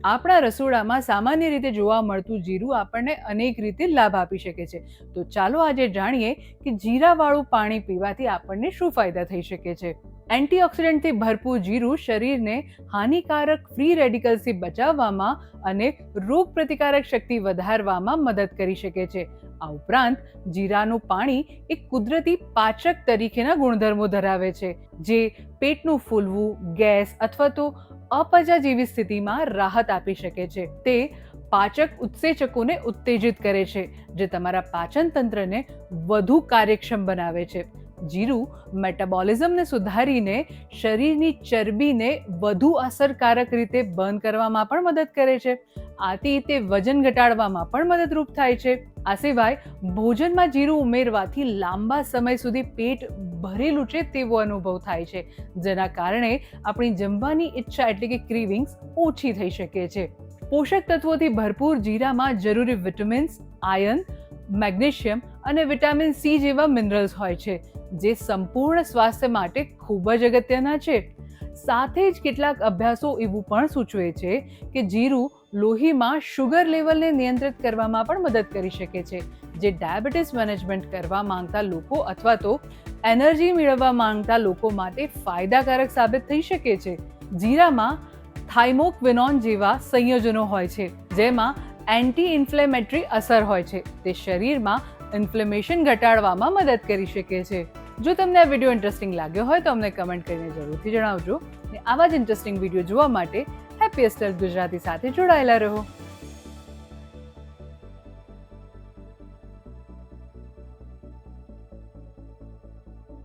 આપણા રસોડામાં સામાન્ય રીતે જોવા મળતું જીરું આપણને અનેક રીતે લાભ આપી શકે છે. તો ચાલો આજે જાણીએ કે જીરાવાળું પાણી પીવાથી આપણને શું ફાયદા થઈ શકે છે. એન્ટીઓક્સિડન્ટથી ભરપૂર જીરું શરીરને હાનિકારક ફ્રી રેડિકલ્સથી બચાવવામાં અને રોગ પ્રતિકારક શક્તિ વધારવામાં મદદ કરી શકે છે. આ ઉપરાંત જીરાનું પાણી એક કુદરતી પાચક તરીકેના ગુણધર્મો ધરાવે છે, જે પેટનું ફૂલવું, ગેસ અથવા તો અપચા જેવી સ્થિતિમાં રાહત આપી શકે છે. તે પાચક ઉત્સેચકોને ઉત્તેજિત કરે છે, જે તમારા પાચન તંત્રને વધુ કાર્યક્ષમ બનાવે છે. જીરું મેટાબોલિઝમને સુધારીને શરીરની ચરબીને વધુ અસરકારક રીતે બર્ન કરવામાં પણ મદદ કરે છે. આથી તે વજન ઘટાડવામાં પણ મદદરૂપ થાય છે. આ સિવાય ભોજનમાં જીરું ઉમેરવાથી લાંબા સમય સુધી પેટ ભરેલું છે તેવો અનુભવ થાય છે, જેના કારણે આપણી જમવાની ઈચ્છા એટલે કે ક્રેવિંગ્સ ઓછી થઈ શકે છે. પોષક તત્વોથી ભરપૂર જીરામાં જરૂરી વિટામિન્સ, આયર્ન, મેગ્નેશિયમ અને વિટામિન સી જેવા મિનરલ્સ હોય છે, જે સંપૂર્ણ સ્વાસ્થ્ય માટે ખૂબ જ અગત્યના છે. સાથે જ કેટલાક અભ્યાસો એવું પણ સૂચવે છે કે જીરું લોહીમાં શુગર લેવલને નિયંત્રિત કરવામાં પણ મદદ કરી શકે છે, જે ડાયાબિટીસ મેનેજમેન્ટ કરવા માંગતા લોકો અથવા તો એનર્જી મેળવવા માંગતા લોકો માટે ફાયદાકારક સાબિત થઈ શકે છે. જીરામાં થાઇમોક્વિનોન જેવા સંયોજનો હોય છે, જેમાં એન્ટી ઇન્ફ્લેમેટરી અસર હોય છે. તે શરીરમાં ઇન્ફ્લેમેશન ઘટાડવામાં મદદ કરી શકે છે. જો તમને આ વિડીયો ઇન્ટરેસ્ટિંગ લાગ્યો હોય તો અમને કમેન્ટ કરીને જરૂરથી જણાવજો. આવા જ ઇન્ટરેસ્ટિંગ વિડીયો જોવા માટે હેપીએસ્ટ હેલ્થ ગુજરાતી સાથે જોડાયેલા રહો.